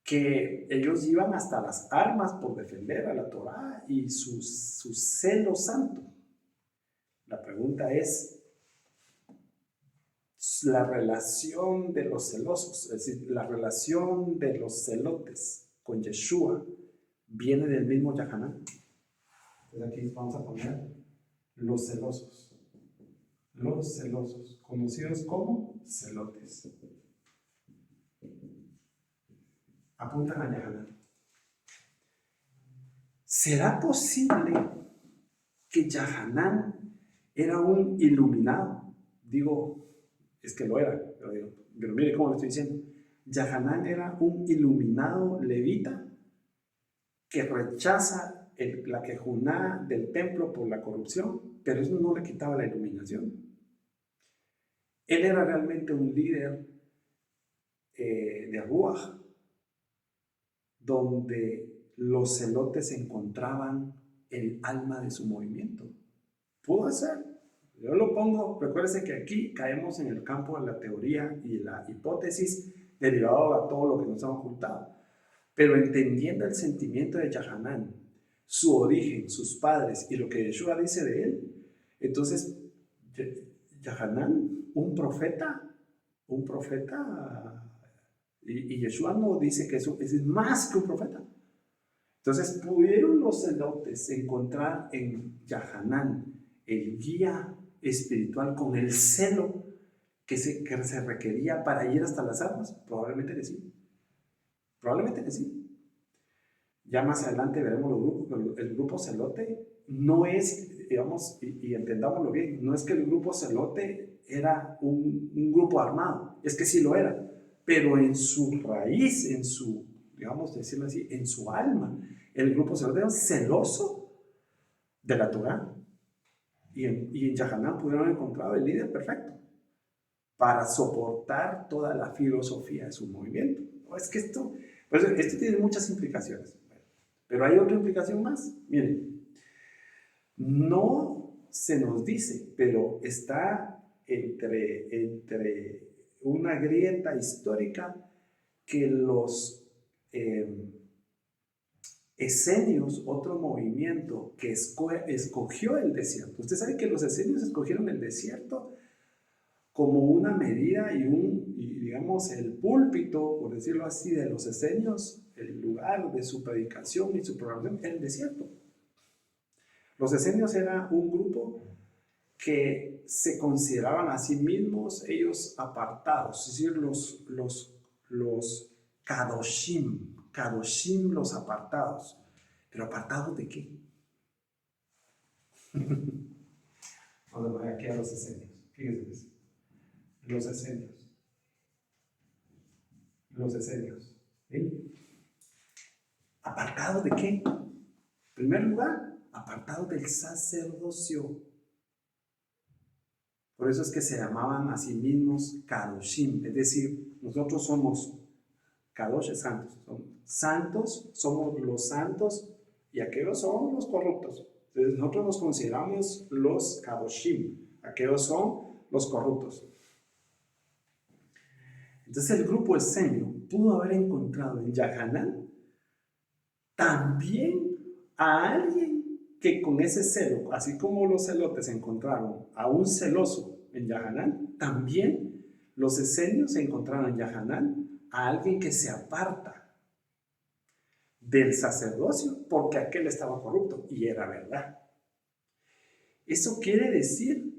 que ellos iban hasta las armas por defender a la Torá y su celo santo. La pregunta es la relación de los celosos, es decir, la relación de los celotes con Yeshua viene del mismo Yahanan. Entonces aquí vamos a poner los celosos, conocidos como celotes. Apuntan a Yahanan. ¿Será posible que Yahanan era un iluminado? Digo, es que lo era, pero mire cómo lo estoy diciendo. Yahanan era un iluminado levita que rechaza la quejuná del templo por la corrupción, pero eso no le quitaba la iluminación. Él era realmente un líder de Ruach, donde los celotes encontraban el alma de su movimiento. Pudo ser. Yo lo pongo, recuérdense que aquí caemos en el campo de la teoría y la hipótesis derivado a todo lo que nos han ocultado. Pero entendiendo el sentimiento de Yahanan, su origen, sus padres y lo que Yeshua dice de él, entonces Yahanan, un profeta, y Yeshua no dice que eso es más que un profeta. Entonces pudieron los celotes encontrar en Yahanan el guía espiritual con el celo que se requería para ir hasta las armas. Probablemente que sí. Probablemente que sí. Ya más adelante veremos los grupos, pero el grupo celote no es, digamos, y entendámoslo bien, no es que el grupo celote era un grupo armado, es que sí lo era, pero en su raíz, en su, digamos, decirlo así, en su alma, el grupo celote era celoso de la Torá. Y en Yahanan pudieron haber encontrado el líder perfecto para soportar toda la filosofía de su movimiento. No, es que esto tiene muchas implicaciones. Pero hay otra implicación más. Miren, no se nos dice, pero está entre una grieta histórica que los esenios, otro movimiento que escogió el desierto. Usted sabe que los esenios escogieron el desierto como una medida y digamos, el púlpito, por decirlo así, de los esenios, el lugar de su predicación y su programación, el desierto. Los esenios era un grupo que se consideraban a sí mismos ellos apartados, es decir, los kadoshim, los apartados. ¿Pero apartados de qué? Vamos a ver aquí a los esenios. Fíjense, los esenios. ¿Sí? ¿Apartados de qué? En primer lugar, apartados del sacerdocio. Por eso es que se llamaban a sí mismos Kadoshim, es decir, nosotros somos Kadosh, santos, somos los santos y aquellos son los corruptos. Entonces nosotros nos consideramos los Kadoshim, aquellos son los corruptos. Entonces el grupo esenio pudo haber encontrado en Yahanan también a alguien que con ese celo, así como los celotes encontraron a un celoso en Yahanán, también los esenios encontraron en Yahanán a alguien que se aparta del sacerdocio porque aquel estaba corrupto, y era verdad. Eso quiere decir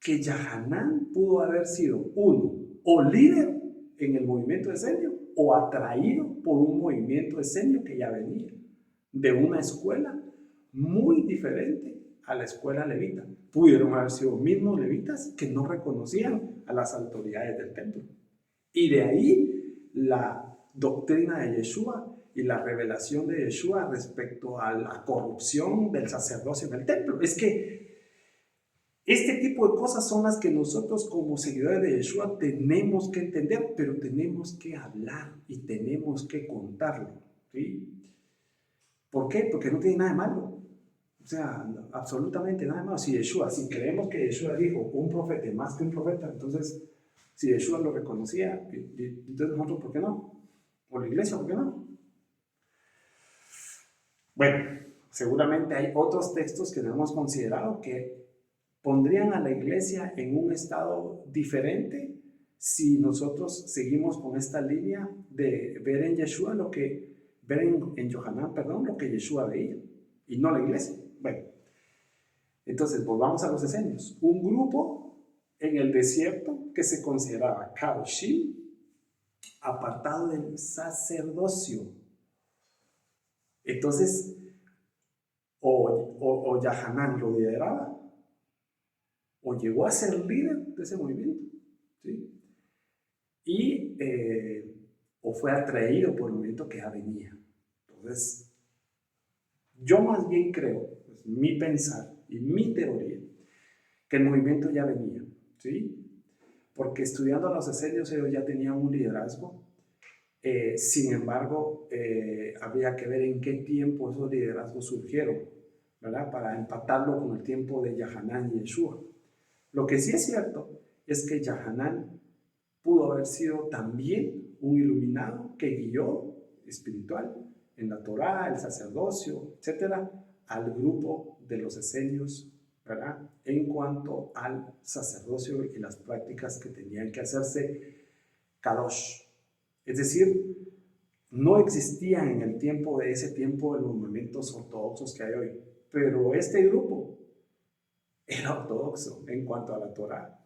que Yahanán pudo haber sido uno, o líder en el movimiento esenio, o atraído por un movimiento esenio que ya venía de una escuela muy diferente a la escuela levita. Pudieron haber sido mismos levitas que no reconocían a las autoridades del templo. Y de ahí la doctrina de Yeshua y la revelación de Yeshua respecto a la corrupción del sacerdocio en el templo. Es que este tipo de cosas son las que nosotros como seguidores de Yeshua tenemos que entender, pero tenemos que hablar y tenemos que contarlo, ¿sí? ¿Por qué? Porque no tiene nada de malo. O sea, absolutamente nada de malo. Si creemos que Yeshua dijo un profeta es más que un profeta, entonces, si Yeshua lo reconocía, entonces nosotros, ¿por qué no? ¿O la iglesia, por qué no? Bueno, seguramente hay otros textos que no hemos considerado que pondrían a la iglesia en un estado diferente si nosotros seguimos con esta línea de ver en Yeshua ver en Yohanan, perdón, lo que Yeshua veía y no la iglesia. Bueno, entonces volvamos a los esenios. Un grupo en el desierto que se consideraba Kadoshim, apartado del sacerdocio. Entonces, o Yahanan lo lideraba, o llegó a ser líder de ese movimiento, ¿sí? Y o fue atraído por el movimiento que ya venía. Entonces, yo más bien creo, pues, mi pensar y mi teoría, que el movimiento ya venía, ¿sí? Porque estudiando a los esenios ellos ya tenían un liderazgo. Sin embargo, habría que ver en qué tiempo esos liderazgos surgieron, ¿verdad? Para empatarlo con el tiempo de Yahanán y Yeshua. Lo que sí es cierto es que Yahanán pudo haber sido también un iluminado que guió espiritual en la Torá, el sacerdocio, etcétera, al grupo de los esenios, ¿verdad? En cuanto al sacerdocio y las prácticas que tenían que hacerse kadosh. Es decir, no existían en el tiempo de ese tiempo los movimientos ortodoxos que hay hoy, pero este grupo era ortodoxo en cuanto a la Torá,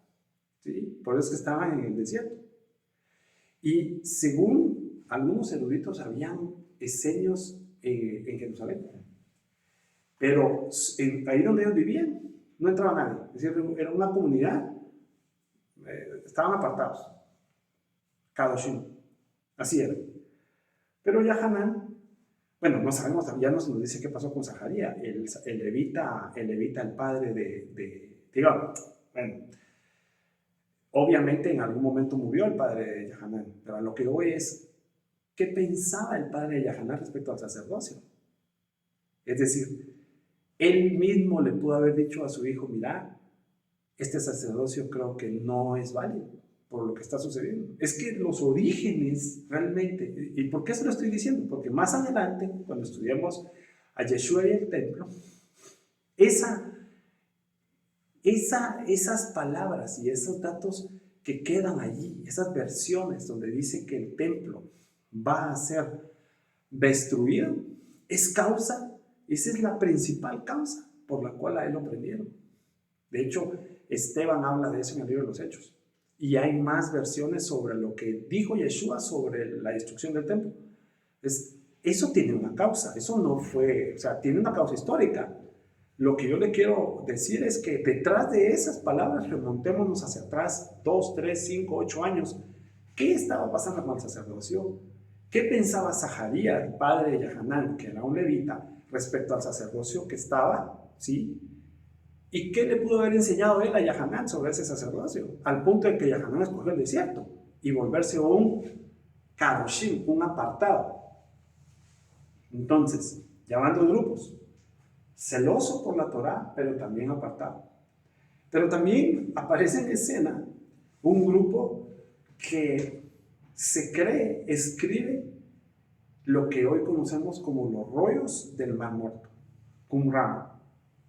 ¿sí? Por eso es que estaban en el desierto. Y según algunos eruditos, habían esenios en Jerusalén, pero ahí donde ellos vivían no entraba nadie, es decir, era una comunidad, estaban apartados, Kadoshim, así era. Pero Yahanán, bueno, no sabemos, ya no se nos dice qué pasó con Zaharía, el levita, el padre digamos, bueno, obviamente en algún momento murió el padre de Yahanán, pero a lo que voy es, ¿qué pensaba el padre de Yahanán respecto al sacerdocio? Es decir, él mismo le pudo haber dicho a su hijo, mira, este sacerdocio creo que no es válido por lo que está sucediendo. Es que los orígenes realmente, ¿y por qué se lo estoy diciendo? Porque más adelante, cuando estudiamos a Yeshua y el templo, esas palabras y esos datos que quedan allí, esas versiones donde dice que el templo va a ser destruido, esa es la principal causa por la cual a él lo prendieron. De hecho, Esteban habla de eso en el libro de los Hechos. Y hay más versiones sobre lo que dijo Yeshua sobre la destrucción del templo. Eso tiene una causa, eso no fue, o sea, tiene una causa histórica. Lo que yo le quiero decir es que detrás de esas palabras, remontémonos hacia atrás, 2, 3, 5, 8 años. ¿Qué estaba pasando con el sacerdocio? ¿Qué pensaba Zaharía, el padre de Yahanán, que era un levita, respecto al sacerdocio que estaba, ¿sí? ¿Y qué le pudo haber enseñado él a Yahanán sobre ese sacerdocio? Al punto de que Yahanán escogió el desierto y volverse un kadoshim, un apartado. Entonces, llamando grupos, celoso por la Torá, pero también apartado. Pero también aparece en escena un grupo que se cree, escribe lo que hoy conocemos como los rollos del Mar Muerto, Qumran.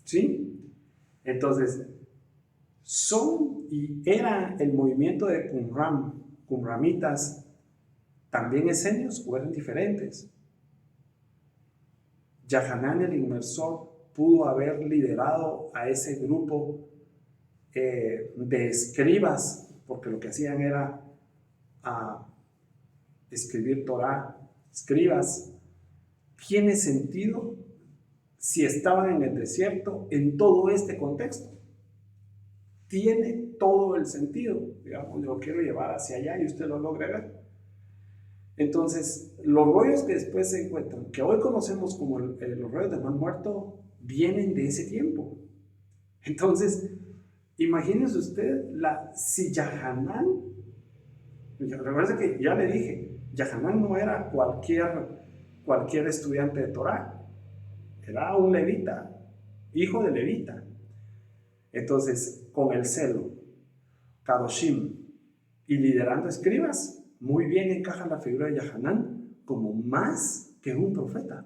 ¿Sí? Entonces, son y era el movimiento de Qumran, Qumramitas, también esenios o eran diferentes. Yahanan el inmersor pudo haber liderado a ese grupo de escribas, porque lo que hacían era escribir Torah, escribas. Tiene sentido si estaban en el desierto en todo este contexto. Tiene todo el sentido. Digamos, yo lo quiero llevar hacia allá y usted lo logra ver. Entonces, los rollos que después se encuentran, que hoy conocemos como los rollos del Mar Muerto, vienen de ese tiempo. Entonces, imagínese usted si Yahanan, recuerda que ya le dije, Yahanan no era cualquier estudiante de Torah, era un levita, hijo de levita. Entonces, con el celo, Kadoshim y liderando escribas, muy bien encaja la figura de Yahanan como más que un profeta.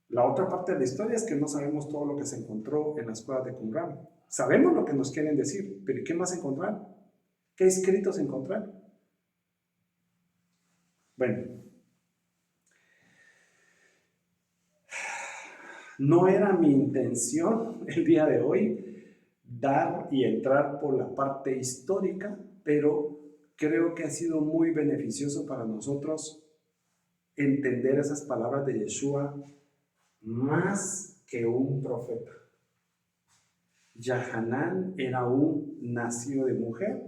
La otra parte de la historia es que no sabemos todo lo que se encontró en las cuevas de Qumran. Sabemos lo que nos quieren decir, pero ¿qué más encontraron? ¿Qué escritos encontraron? Bueno, no era mi intención el día de hoy dar y entrar por la parte histórica, pero creo que ha sido muy beneficioso para nosotros entender esas palabras de Yeshua más que un profeta. Yahanan era un nacido de mujer.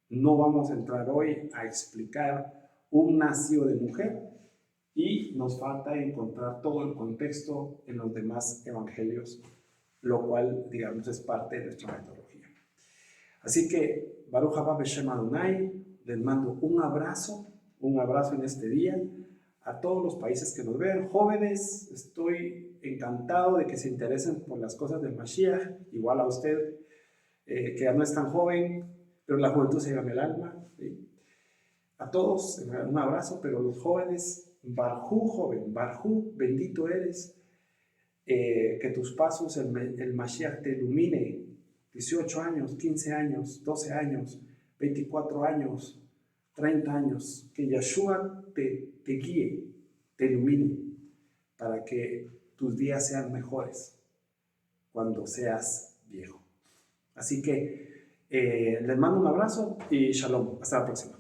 No vamos a entrar hoy a explicar un nacido de mujer y nos falta encontrar todo el contexto en los demás evangelios, lo cual, digamos, es parte de nuestra metodología. Así que, Baruch haba Beshem Adonai, les mando un abrazo en este día, a todos los países que nos vean. Jóvenes, estoy encantado de que se interesen por las cosas del Mashiach, igual a usted, que ya no es tan joven, pero la juventud se lleva en el alma. ¿Sí? A todos, un abrazo, pero los jóvenes, Barjú, joven, Barjú, bendito eres, que tus pasos, el Mashiach te ilumine, 18 años, 15 años, 12 años, 24 años, 30 años, que Yeshua te guíe, te ilumine, para que tus días sean mejores cuando seas viejo. Así que les mando un abrazo y shalom. Hasta la próxima.